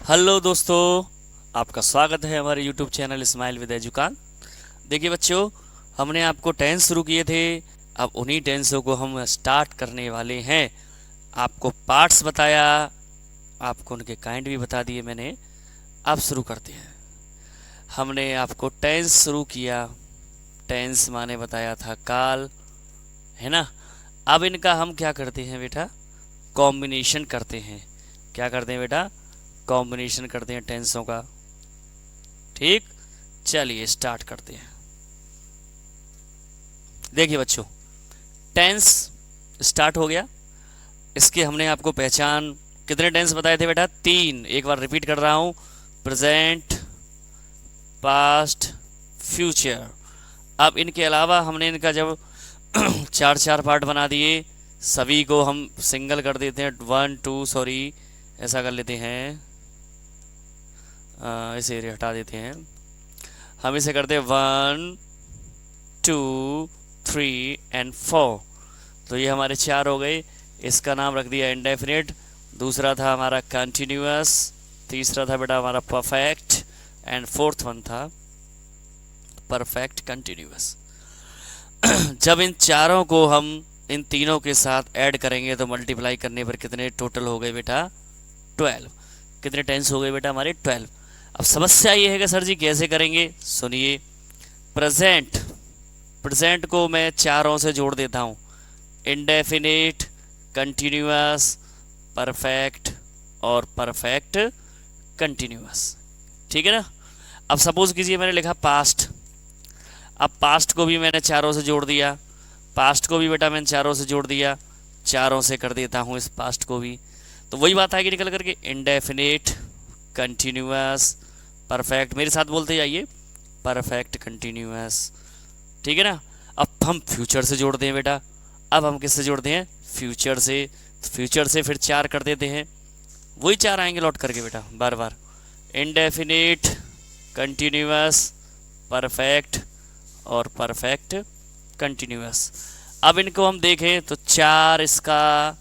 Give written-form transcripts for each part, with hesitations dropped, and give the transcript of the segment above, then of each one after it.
Hello दोस्तों, आपका स्वागत है हमारे यूट्यूब चैनल स्माइल विद एजुकान। देखिए बच्चों, हमने आपको टेंस शुरू किए थे। अब उन्हीं टेंसों को हम स्टार्ट करने वाले हैं। आपको पार्ट्स बताया, आपको उनके काइंड भी बता दिए मैंने। अब शुरू करते हैं। हमने आपको टेंस शुरू किया। टेंस माने बताया था काल, है ना। अब इनका हम क्या करते हैं बेटा, कॉम्बिनेशन करते हैं। क्या करते हैं बेटा, कॉम्बिनेशन करते हैं टेंसों का। ठीक, चलिए स्टार्ट करते हैं। देखिए बच्चों, टेंस स्टार्ट हो गया। इसके हमने आपको पहचान कितने टेंस बताए थे बेटा, 3। एक बार रिपीट कर रहा हूं, प्रेजेंट, पास्ट, फ्यूचर। अब इनके अलावा हमने इनका जब चार चार पार्ट बना दिए, सभी को हम सिंगल कर देते हैं। 1 2 सॉरी, ऐसा कर लेते हैं, इसे हटा देते हैं। हम इसे करते हैं 1 2 3 एंड 4। तो ये हमारे 4 हो गए। इसका नाम रख दिया इंडेफिनिट। दूसरा था हमारा कंटिन्यूअस। तीसरा था बेटा हमारा परफेक्ट। एंड फोर्थ वन था परफेक्ट कंटिन्यूअस। जब इन चारों को हम इन तीनों के साथ ऐड करेंगे तो मल्टीप्लाई करने पर कितने टोटल हो गए बेटा, 12। कितने टेंस हो गए बेटा हमारे, 12। अब समस्या ये है कि सर जी कैसे करेंगे, सुनिए। प्रेजेंट, प्रेजेंट को मैं चारों से जोड़ देता हूँ, इंडेफिनिट, कंटिन्यूअस, परफेक्ट और परफेक्ट कंटिन्यूअस। ठीक है ना। अब सपोज कीजिए मैंने लिखा पास्ट। अब पास्ट को भी मैंने चारों से जोड़ दिया, पास्ट को भी बेटा मैंने चारों से जोड़ दिया, चारों से कर देता हूँ इस पास्ट को भी। तो वही बात आएगी निकल करके, इंडेफिनिट, कंटिन्यूअस, परफेक्ट। मेरे साथ बोलते जाइए, परफेक्ट कंटिन्यूअस। ठीक है ना। अब हम फ्यूचर से जोड़ते हैं बेटा। अब हम किससे जोड़ते हैं, फ्यूचर से। फ्यूचर से फिर 4 कर देते हैं, वही 4 आएंगे लौट करके बेटा बार बार। इंडेफिनिट, कंटिन्यूअस, परफेक्ट और परफेक्ट कंटिन्यूअस। अब इनको हम देखें तो 4 इसका,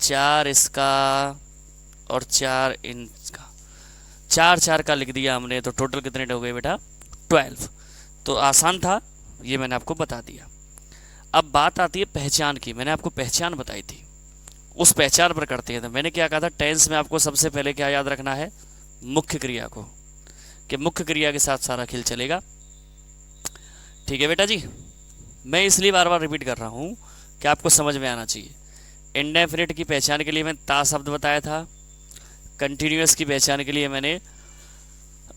4 इसका और 4 इनका, 4 4 का लिख दिया हमने। तो टोटल कितने हो गए बेटा, 12। तो आसान था, ये मैंने आपको बता दिया। अब बात आती है पहचान की। मैंने आपको पहचान बताई थी, उस पहचान पर करते हैं। तो मैंने क्या कहा था, टेंस में आपको सबसे पहले क्या याद रखना है, मुख्य क्रिया को, कि मुख्य क्रिया के साथ सारा खेल चलेगा। ठीक है बेटा जी। मैं इसलिए बार बार रिपीट कर रहा हूँ कि आपको समझ में आना चाहिए। इंडेफिनिट की पहचान के लिए मैंने ता शब्द बताया था, कंटिन्यूअस की पहचान के लिए मैंने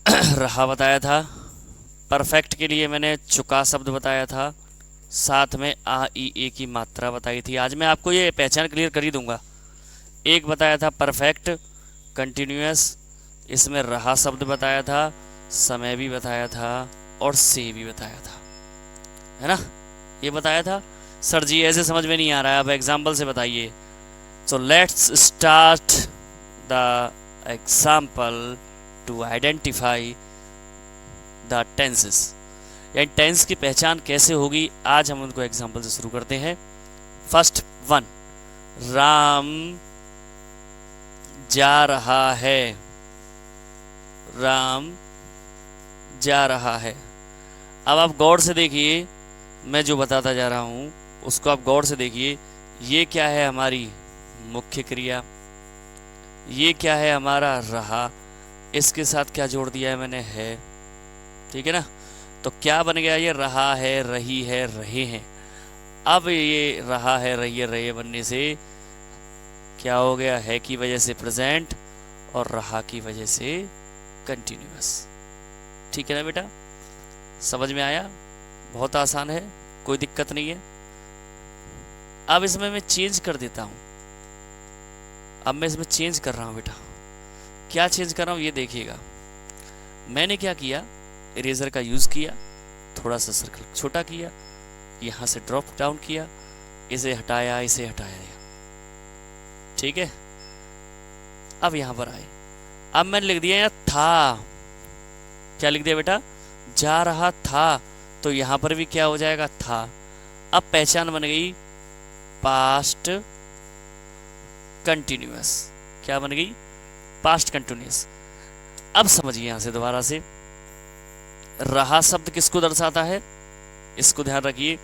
रहा बताया था, परफेक्ट के लिए मैंने चुका शब्द बताया था, साथ में आ ई ए की मात्रा बताई थी। आज मैं आपको ये पहचान क्लियर कर ही दूंगा। एक बताया था परफेक्ट कंटिन्यूअस, इसमें रहा शब्द बताया था, समय भी बताया था और से भी बताया था, है ना। ये बताया था। सर जी ऐसे समझ में नहीं आ रहा है, अब एग्जाम्पल से बताइए। So let's start the example to identify the tenses. यानी टेंस की पहचान कैसे होगी, आज हम उनको एग्जाम्पल से शुरू करते हैं। फर्स्ट वन, राम जा रहा है। राम जा रहा है। अब आप गौर से देखिए, मैं जो बताता जा रहा हूं उसको आप गौर से देखिए। ये क्या है, हमारी मुख्य क्रिया। ये क्या है, हमारा रहा। इसके साथ क्या जोड़ दिया है मैंने, है। ठीक है ना। तो क्या बन गया, ये रहा है, रही है, रहे हैं। अब ये रहा है, रही है, रहे बनने से क्या हो गया, है की वजह से प्रेजेंट और रहा की वजह से कंटिन्यूअस। ठीक है ना बेटा, समझ में आया। बहुत आसान है, कोई दिक्कत नहीं है। अब इसमें मैं चेंज कर देता हूं। अब मैं इसमें चेंज कर रहा हूं बेटा। क्या चेंज कर रहा हूं ये देखिएगा। मैंने क्या किया, इरेजर का यूज किया, थोड़ा सा सर्कल छोटा किया, यहां से ड्रॉप डाउन किया, इसे हटाया, इसे हटाया। ठीक है। अब यहां पर आए, अब मैंने लिख दिया यहाँ था। क्या लिख दिया बेटा, जा रहा था। तो यहां पर भी क्या हो जाएगा, था। अब पहचान बन गई पास्ट कंटिन्यूअस। क्या बन गई, पास्ट कंटिन्यूअस। अब समझिए यहां से दोबारा से, रहा शब्द किसको दर्शाता है, इसको ध्यान रखिए,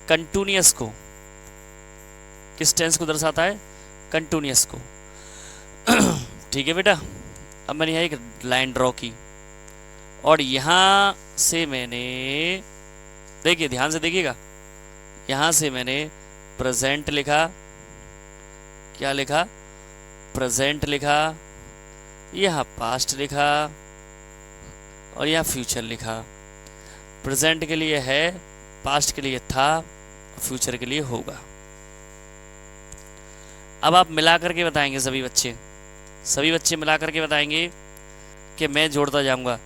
कंटिन्यूअस को। किस टेंस को दर्शाता है, कंटिन्यूअस को। ठीक है बेटा, अब मैंने यहाँ एक लाइन ड्रॉ की और यहां से मैंने, देखिए ध्यान से देखिएगा, यहां से मैंने प्रेजेंट लिखा, क्या लिखा, प्रेजेंट लिखा, यहाँ पास्ट लिखा और यहाँ फ्यूचर लिखा। प्रेजेंट के लिए है, पास्ट के लिए था, फ्यूचर के लिए होगा। अब आप मिला करके बताएंगे, सभी बच्चे मिला करके बताएंगे कि मैं जोड़ता जाऊंगा।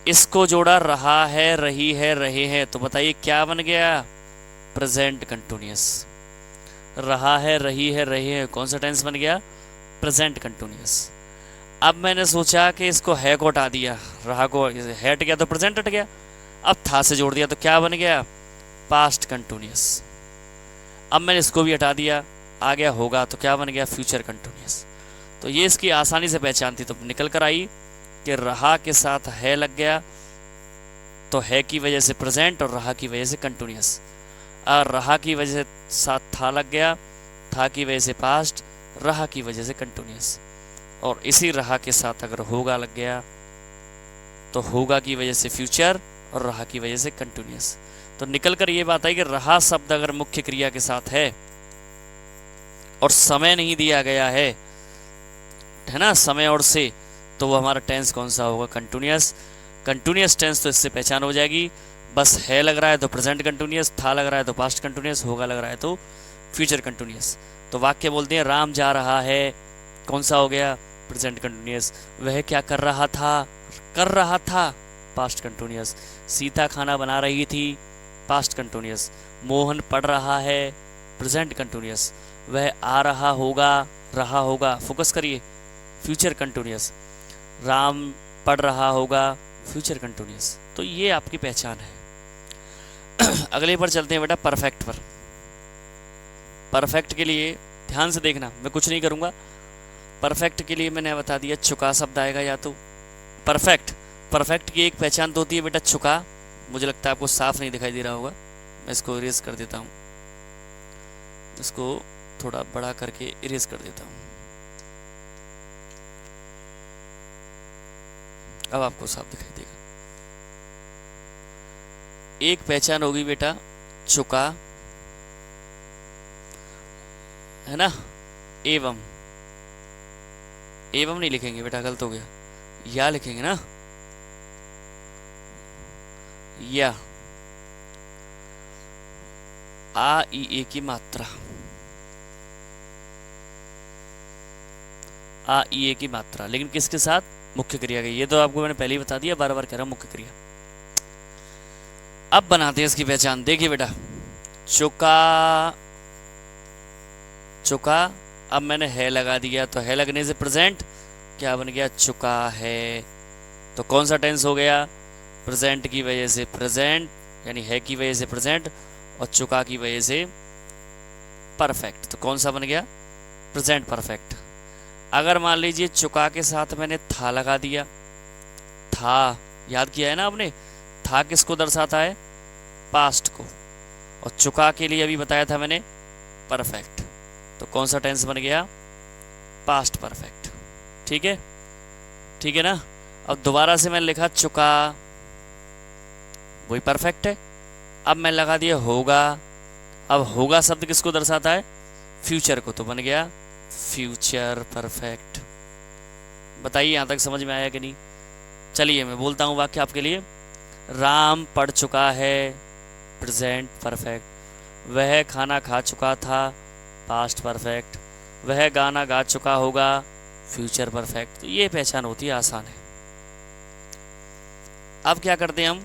इसको जोड़ा, रहा है, रही है, रहे हैं, तो बताइए क्या बन गया, प्रेजेंट कंटिन्यूअस। रहा है, रही है, रहे हैं, कौन सा टेंस बन गया, प्रेजेंट कंटिन्यूअस। अब मैंने सोचा कि इसको है को हटा दिया, रहा को है हट गया तो प्रेजेंट हट गया। अब था से जोड़ दिया तो क्या बन गया, पास्ट कंटिन्यूअस। अब मैंने इसको भी हटा दिया, आ गया होगा, तो क्या बन गया, फ्यूचर कंटिन्यूअस। तो ये इसकी आसानी से पहचान थी, तो निकल कर आई कि रहा के साथ है लग गया, तो है की वजह से प्रेजेंट और रहा की वजह से कंटिन्यूअस। और रहा की वजह से साथ था लग गया, था की वजह से पास्ट, रहा की वजह से कंटिन्यूअस। और इसी रहा के साथ अगर होगा लग गया तो होगा की वजह से फ्यूचर और रहा की वजह से कंटिन्यूअस। तो निकल कर ये बात आई कि रहा शब्द अगर मुख्य क्रिया के साथ है और समय नहीं दिया गया है ना, समय और से, तो वो हमारा टेंस कौन सा होगा, कंटिन्यूअस। कंटिन्यूअस टेंस तो इससे पहचान हो जाएगी, बस है लग रहा है तो प्रेजेंट कंटिन्यूअस, था लग रहा है तो पास्ट कंटिन्यूअस, होगा लग रहा है तो फ्यूचर कंटिन्यूअस। तो वाक्य बोलते हैं राम जा रहा है, कौन सा हो गया, प्रेजेंट कंटिन्यूअस। वह क्या कर रहा था, पास्ट कंटिन्यूअस। सीता खाना बना रही थी, पास्ट कंटिन्यूअस। मोहन पढ़ रहा है, प्रेजेंट कंटिन्यूअस। वह आ रहा होगा, फोकस करिए, फ्यूचर कंटिन्यूअस। राम पढ़ रहा होगा, फ्यूचर कंटिन्यूअस। तो ये आपकी पहचान है। अगले पर चलते हैं बेटा, परफेक्ट पर। परफेक्ट के लिए ध्यान से देखना, मैं कुछ नहीं करूंगा। परफेक्ट के लिए मैंने बता दिया, चुका शब्द आएगा या तो परफेक्ट की एक पहचान तो होती है बेटा, चुका। मुझे लगता है आपको साफ नहीं दिखाई दे रहा होगा, मैं इसको इरेज कर देता हूँ, इसको थोड़ा बड़ा करके इरेज कर देता हूँ, अब आपको साफ दिखाई देगा। एक पहचान होगी बेटा चुका, है ना, एवं नहीं लिखेंगे बेटा, गलत हो गया, या लिखेंगे ना, या आ ई ए की मात्रा, आ ई ए की मात्रा, लेकिन किसके साथ, मुख्य क्रिया की। ये तो आपको मैंने पहले ही बता दिया, बार बार कह रहा हूं, मुख्य क्रिया। अब बनाते हैं इसकी पहचान। देखिए बेटा, चुका, अब मैंने है लगा दिया, तो है लगने से प्रेजेंट क्या बन गया, चुका है। तो कौन सा टेंस हो गया, प्रेजेंट की वजह से प्रेजेंट, यानी है की वजह से प्रेजेंट, और चुका की वजह से परफेक्ट। तो कौन सा बन गया, प्रेजेंट परफेक्ट। अगर मान लीजिए चुका के साथ मैंने था लगा दिया, था याद किया है ना आपने, था किसको दर्शाता है, पास्ट को, और चुका के लिए अभी बताया था मैंने परफेक्ट। तो कौन सा टेंस बन गया, पास्ट परफेक्ट। ठीक है ना। अब दोबारा से मैंने लिखा चुका, वही परफेक्ट है। अब मैं लगा दिया होगा, अब होगा शब्द किसको दर्शाता है, फ्यूचर को, तो बन गया फ्यूचर परफेक्ट। बताइए यहां तक समझ में आया कि नहीं। चलिए मैं बोलता हूं वाक्य आपके लिए। राम पढ़ चुका है, प्रेजेंट परफेक्ट। वह खाना खा चुका था, पास्ट परफेक्ट। वह गाना गा चुका होगा, फ्यूचर परफेक्ट। तो ये पहचान होती है, आसान है। अब क्या करते हैं हम,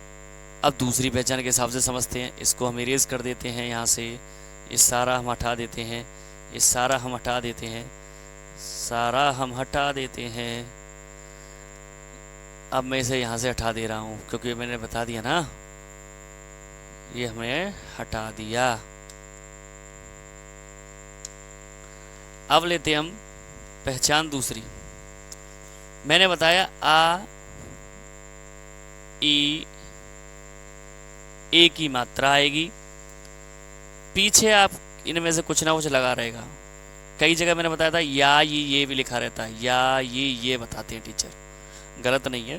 अब दूसरी पहचान के हिसाब से समझते हैं। इसको हम इरेज कर देते हैं यहाँ से, ये सारा हम हटा देते हैं, ये सारा हम हटा देते हैं, सारा हम हटा देते हैं। अब मैं इसे यहाँ से हटा दे रहा हूँ, क्योंकि मैंने बता दिया ना, ये हमने हटा दिया। अब लेते हम पहचान दूसरी। मैंने बताया आ ई ए की मात्रा आएगी, पीछे आप इनमें से कुछ ना कुछ लगा रहेगा। कई जगह मैंने बताया था या ये भी लिखा रहता है, या ये बताते हैं टीचर, गलत नहीं है,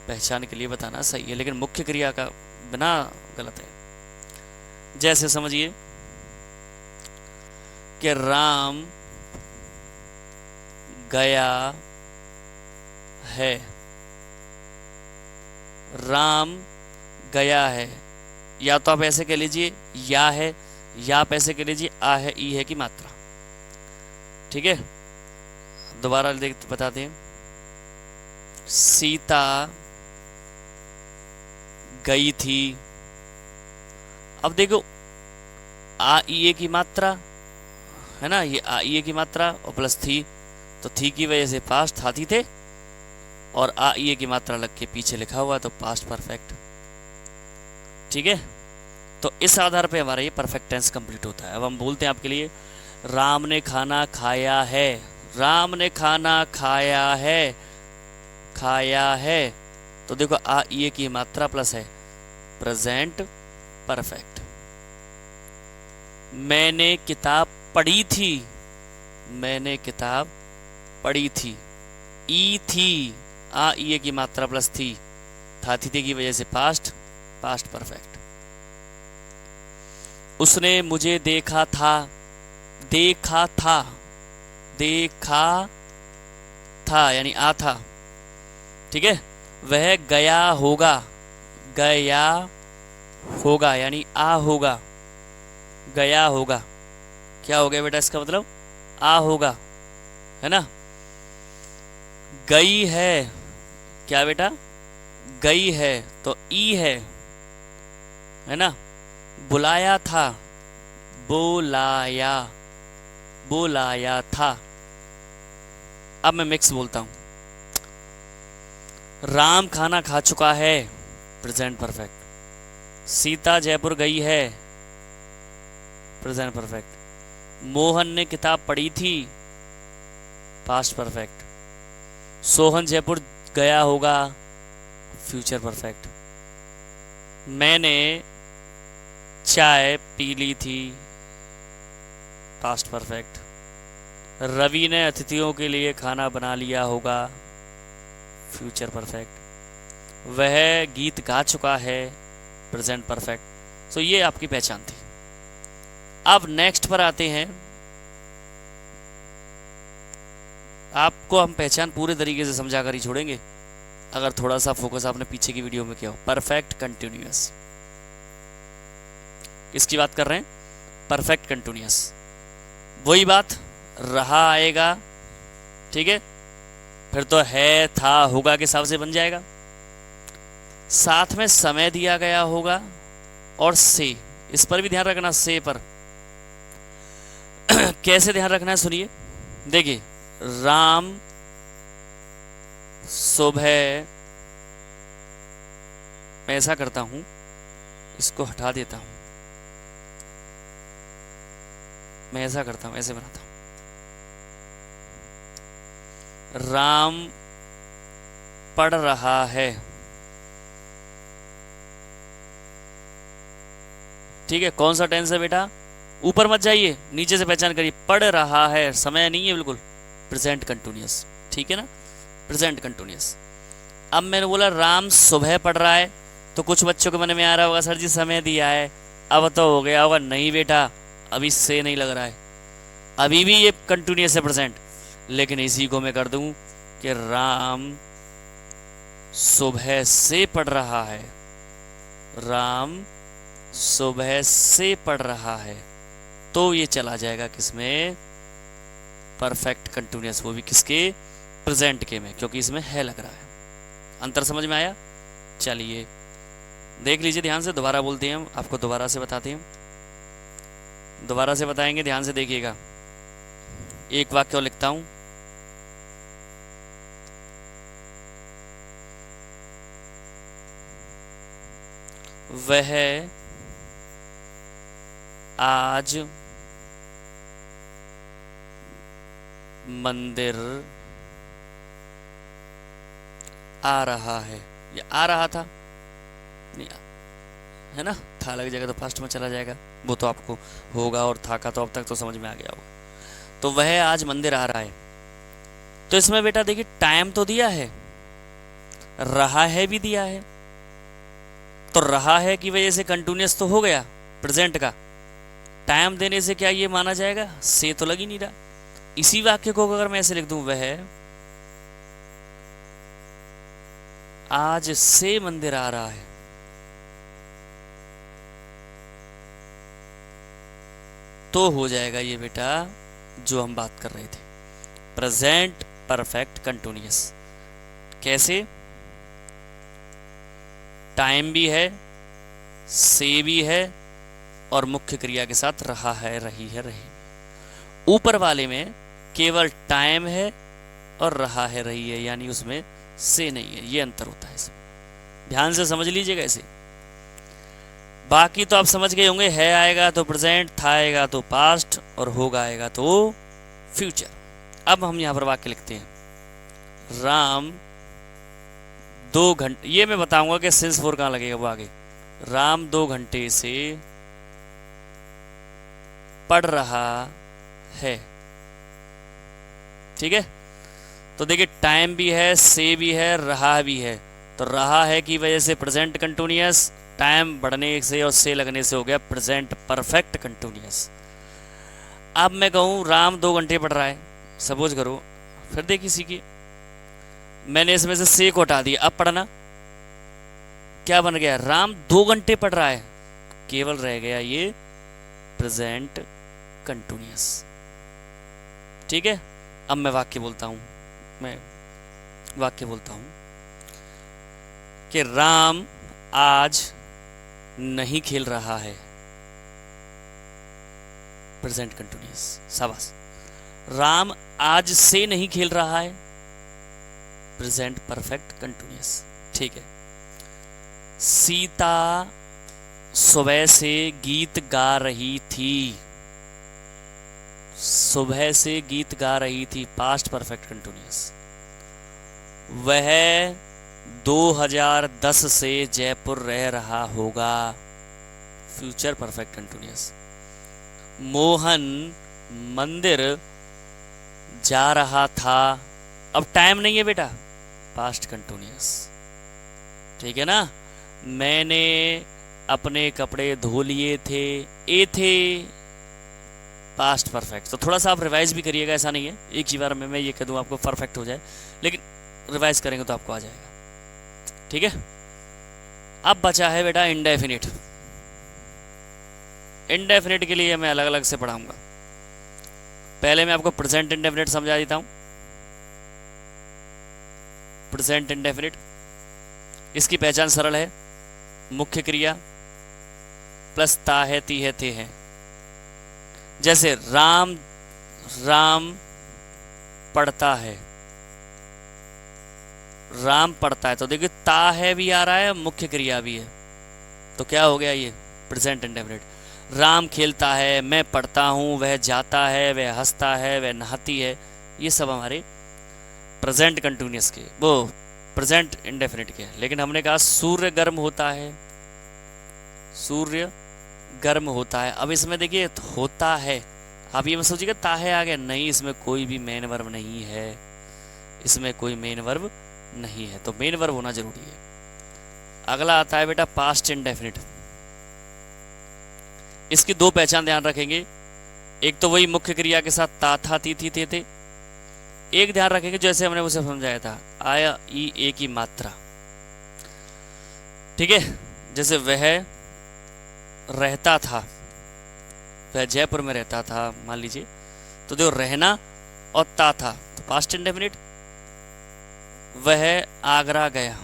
पहचान के लिए बताना सही है, लेकिन मुख्य क्रिया का बिना गलत है। जैसे समझिए कि राम गया है, राम गया है, या तो आप ऐसे कह लीजिए या है, या आप ऐसे कह लीजिए आ है ई है की मात्रा। ठीक है, दोबारा देख बताते हैं। सीता गई थी। अब देखो आ ई ए की मात्रा है ना, ये आ ई ए की मात्रा और प्लस थी, तो थी की वजह से पास्ट था थी थे, और आ ई ए की मात्रा लग के पीछे लिखा हुआ तो पास्ट परफेक्ट। ठीक है, तो इस आधार पे हमारा ये परफेक्ट टेंस कंप्लीट होता है। अब हम बोलते हैं आपके लिए, राम ने खाना खाया है, राम ने खाना खाया है, खाया है, तो देखो आ ई ए की मात्रा प्लस है, प्रेजेंट परफेक्ट। मैंने किताब पढ़ी थी, मैंने किताब पढ़ी थी, ई थी, आ ई ए की मात्रा प्लस थी, था थी की वजह से पास्ट, पास्ट परफेक्ट। उसने मुझे देखा था, देखा था, देखा था यानी आ था। ठीक है, वह गया होगा, गया होगा यानी आ होगा, गया होगा। क्या हो गया बेटा इसका मतलब, आ होगा, है ना। गई है, क्या बेटा, गई है तो ई है ना। बुलाया था, बुलाया, बुलाया था। अब मैं मिक्स बोलता हूं, राम खाना खा चुका है, प्रेजेंट परफेक्ट। सीता जयपुर गई है, प्रेजेंट परफेक्ट। मोहन ने किताब पढ़ी थी, पास्ट परफेक्ट। सोहन जयपुर गया होगा, फ्यूचर परफेक्ट। मैंने चाय पी ली थी, पास्ट परफेक्ट। रवि ने अतिथियों के लिए खाना बना लिया होगा, फ्यूचर परफेक्ट। वह गीत गा चुका है, प्रेजेंट परफेक्ट। सो ये आपकी पहचान थी। अब नेक्स्ट पर आते हैं। आपको हम पहचान पूरे तरीके से समझा कर ही छोड़ेंगे अगर थोड़ा सा फोकस आपने पीछे की वीडियो में किया हो। परफेक्ट कंटिन्यूअस, किसकी बात कर रहे हैं, परफेक्ट कंटिन्यूअस। वही बात, रहा आएगा, ठीक है, फिर तो है था होगा के हिसाब से बन जाएगा। साथ में समय दिया गया होगा और से, इस पर भी ध्यान रखना, से पर कैसे ध्यान रखना है सुनिए। देखिए, राम सुबह, मैं ऐसा करता हूं, इसको हटा देता हूं, मैं ऐसा करता हूं, ऐसे बनाता हूं। राम पढ़ रहा है, ठीक है, कौन सा टेंस है बेटा, ऊपर मत जाइए, नीचे से पहचान करिए। पढ़ रहा है, समय नहीं है बिल्कुल, प्रेजेंट कंटिन्यूअस, ठीक है ना, प्रेजेंट कंटिन्यूअस। अब मैंने बोला राम सुबह पढ़ रहा है, तो कुछ बच्चों के मन में आ रहा होगा सर जी समय दिया है, अब तो हो गया होगा। नहीं बेटा, अभी से नहीं लग रहा है, अभी भी ये कंटिन्यूअस है, प्रेजेंट। लेकिन इसी को मैं कर दूं कि राम सुबह से पढ़ रहा है, राम सुबह से पढ़ रहा है, तो ये चला जाएगा किसमें, परफेक्ट कंटिन्यूअस, वो भी किसके, प्रेजेंट के में, क्योंकि इसमें है लग रहा है। अंतर समझ में आया। चलिए देख लीजिए ध्यान से, दोबारा बोलते हैं हम, आपको दोबारा से बताते हैं, दोबारा से बताएंगे, ध्यान से देखिएगा। एक वाक्य और लिखता हूं, वह आज मंदिर आ रहा है, या आ रहा था, नहीं है ना, था लग जाएगा तो फास्ट में चला जाएगा, वो तो आपको होगा, और था का तो अब तक तो समझ में आ गया होगा। तो वह आज मंदिर आ रहा है, तो इसमें बेटा देखिए टाइम तो दिया है, रहा है भी दिया है, तो रहा है की वजह से कंटिन्यूअस तो हो गया प्रेजेंट का, टाइम देने से क्या ये माना जाएगा, से तो लग ही नहीं रहा। इसी वाक्य को अगर मैं ऐसे लिख दूं, वह आज से मंदिर आ रहा है, तो हो जाएगा ये बेटा जो हम बात कर रहे थे, प्रेजेंट परफेक्ट कंटिन्यूअस। कैसे, टाइम भी है, से भी है, और मुख्य क्रिया के साथ रहा है, रही है, रही। ऊपर वाले में केवल टाइम है और रहा है, रही है, यानी उसमें से नहीं है, ये अंतर होता है इसमें, ध्यान से समझ लीजिएगा ऐसे। बाकी तो आप समझ गए होंगे, है आएगा तो प्रेजेंट, था आएगा तो पास्ट, और होगा आएगा तो फ्यूचर। अब हम यहां पर वाक्य लिखते हैं, राम 2 घंटे, ये मैं बताऊंगा कि सिंस फोर कहां लगेगा वो आगे। राम 2 घंटे से पढ़ रहा है, ठीक है। तो देखिए टाइम भी है, से भी है, रहा भी है, तो रहा है की वजह से प्रेजेंट कंटिन्यूअस, टाइम बढ़ने से और से लगने से हो गया प्रेजेंट परफेक्ट कंटिन्यूअस। अब मैं कहूं राम 2 घंटे पढ़ रहा है, सपोज करो, फिर देखिए सीखिए, मैंने इसमें से को हटा दिया, अब पढ़ना क्या बन गया, राम 2 घंटे पढ़ रहा है, केवल रह गया ये प्रेजेंट कंटिन्यूअस, ठीक है। अब मैं वाक्य बोलता हूं, मैं वाक्य बोलता हूं कि राम आज नहीं खेल रहा है, प्रेजेंट कंटिन्यूअस, शाबाश। राम आज से नहीं खेल रहा है, प्रेजेंट परफेक्ट कंटिन्यूअस, ठीक है। सीता सुबह से गीत गा रही थी, सुबह से गीत गा रही थी, पास्ट परफेक्ट कंटिन्यूअस। वह 2010 से जयपुर रह रहा होगा, फ्यूचर परफेक्ट कंटिन्यूअस। मोहन मंदिर जा रहा था, अब टाइम नहीं है बेटा, पास्ट कंटिन्यूअस, ठीक है ना। मैंने अपने कपड़े धो लिए थे, ए थे, पास्ट परफेक्ट। तो थोड़ा सा आप रिवाइज भी करिएगा, ऐसा नहीं है एक ही बार में मैं ये कह दूं आपको परफेक्ट हो जाए, लेकिन रिवाइज करेंगे तो आपको आ जाएगा, ठीक है। अब बचा है बेटा इंडेफिनिट। इंडेफिनिट के लिए मैं अलग अलग से पढ़ाऊंगा, पहले मैं आपको प्रेजेंट इंडेफिनिट समझा देता हूं। प्रेजेंट इंडेफिनिट, इसकी पहचान सरल है, मुख्य क्रिया प्लस ता है, ती है, थे है। जैसे राम पढ़ता है, राम पढ़ता है, तो देखिए ता है भी आ रहा है, मुख्य क्रिया भी है, तो क्या हो गया ये प्रेजेंट इंडेफिनिट। राम खेलता है, मैं पढ़ता हूं, वह जाता है, वह हंसता है, वह नहाती है, ये सब हमारे प्रेजेंट कंटिन्यूअस के, वो प्रेजेंट इंडेफिनिट के। लेकिन हमने कहा सूर्य गर्म होता है, सूर्य गर्म होता है। अब इसमें देखिए होता है, आप ये मत सोचिएगा ता है आ गया, नहीं, इसमें कोई भी मेन वर्ब नहीं है, इसमें कोई मेन वर्ब नहीं है, तो मेन वर्ब होना जरूरी है। अगला आता है बेटा पास्ट इंडेफिनिट। इसकी 2 पहचान ध्यान रखेंगे, एक तो वही मुख्य क्रिया के साथ ता था, ती थी, थे थे। एक ध्यान रखेंगे जैसे हमने उसे समझाया था, आया ई ए की मात्रा, ठीक है। जैसे वह रहता था, वह जयपुर में रहता था मान लीजिए, तो जो रहना और ता था, तो पास्ट इंडेफिनिट। वह आगरा गया,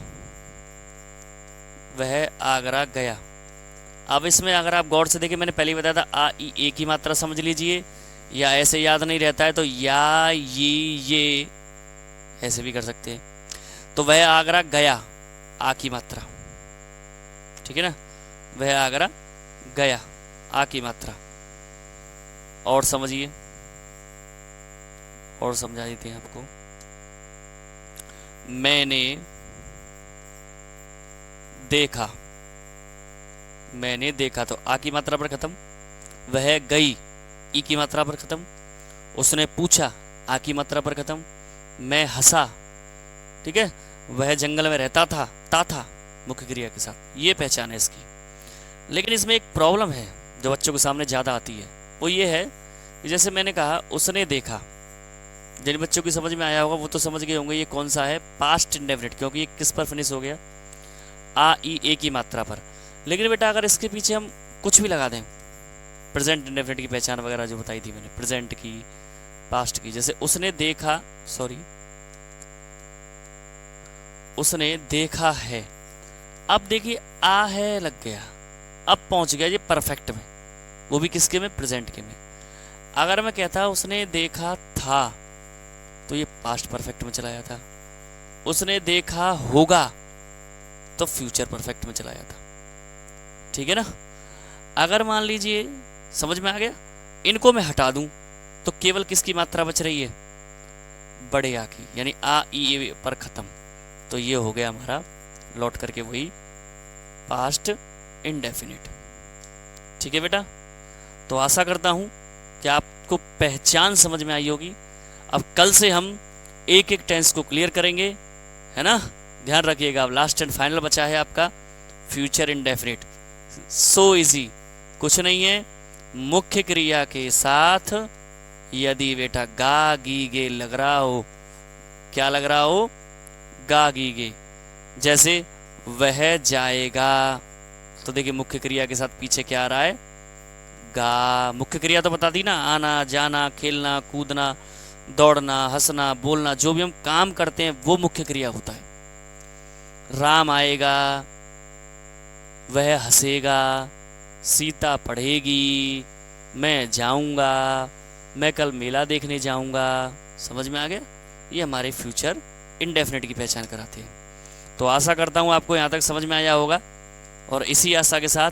वह आगरा गया। अब इसमें अगर आप गौर से देखिए, मैंने पहले ही बताया था आ ई ए की मात्रा समझ लीजिए, या ऐसे याद नहीं रहता है तो या ये ऐसे भी कर सकते हैं। तो वह आगरा गया, आ की मात्रा, ठीक है ना, वह आगरा गया, आ की मात्रा। और समझिए, और समझा देते हैं आपको। मैंने देखा, मैंने देखा, तो आ की मात्रा पर खत्म। वह गई, ई की मात्रा पर खत्म। उसने पूछा, आ की मात्रा पर खत्म। मैं हंसा, ठीक है। वह जंगल में रहता था, ता था मुख्य क्रिया के साथ। ये पहचान है इसकी। लेकिन इसमें एक प्रॉब्लम है जो बच्चों के सामने ज़्यादा आती है, वो ये है कि जैसे मैंने कहा उसने देखा, जिन बच्चों की समझ में आया होगा वो तो समझ गए होंगे ये कौन सा है, पास्ट इंडेफिनिट, क्योंकि ये किस पर फिनिश हो गया, आ ई ए की मात्रा पर। लेकिन बेटा अगर इसके पीछे हम कुछ भी लगा दें, प्रेजेंट इंडेफिनिट की पहचान वगैरह जो बताई थी मैंने, प्रेजेंट की, पास्ट की, जैसे उसने देखा, सॉरी, उसने देखा है। अब देखिए आ है लग गया, अब पहुंच गया ये परफेक्ट में, वो भी किसके में, प्रेजेंट के में। अगर मैं कहता उसने देखा था, तो ये पास्ट परफेक्ट में चला जाता। उसने देखा होगा, तो फ्यूचर परफेक्ट में चला जाता। ठीक है ना। अगर मान लीजिए समझ में आ गया, इनको मैं हटा दूं तो केवल किसकी मात्रा बच रही है, बड़े आ की, यानी आ ई ए पर खत्म। तो ये हो गया हमारा लौट करके वही पास्ट इंडेफिनिट। ठीक है बेटा, तो आशा करता हूं कि आपको पहचान समझ में आई होगी। अब कल से हम एक एक टेंस को क्लियर करेंगे, है ना। ध्यान रखिएगा, अब लास्ट एंड फाइनल बचा है आपका फ्यूचर इंडेफिनिट। सो इजी, कुछ नहीं है, मुख्य क्रिया के साथ यदि बेटा गा गी गे लग रहा हो, क्या लग रहा हो, गा गी गे, जैसे वह जाएगा, तो देखिए मुख्य क्रिया के साथ पीछे क्या आ रहा है, गा। मुख्य क्रिया तो बता दी ना, आना जाना, खेलना कूदना, दौड़ना, हंसना, बोलना, जो भी हम काम करते हैं वो मुख्य क्रिया होता है। राम आएगा, वह हंसेगा, सीता पढ़ेगी, मैं जाऊंगा, मैं कल मेला देखने जाऊंगा। समझ में आ गया, ये हमारे फ्यूचर इंडेफिनिट की पहचान कराते हैं। तो आशा करता हूँ आपको यहाँ तक समझ में आया होगा, और इसी आशा के साथ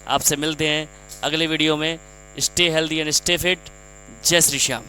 आपसे मिलते हैं अगले वीडियो में। Stay healthy and stay fit. जय श्री श्याम।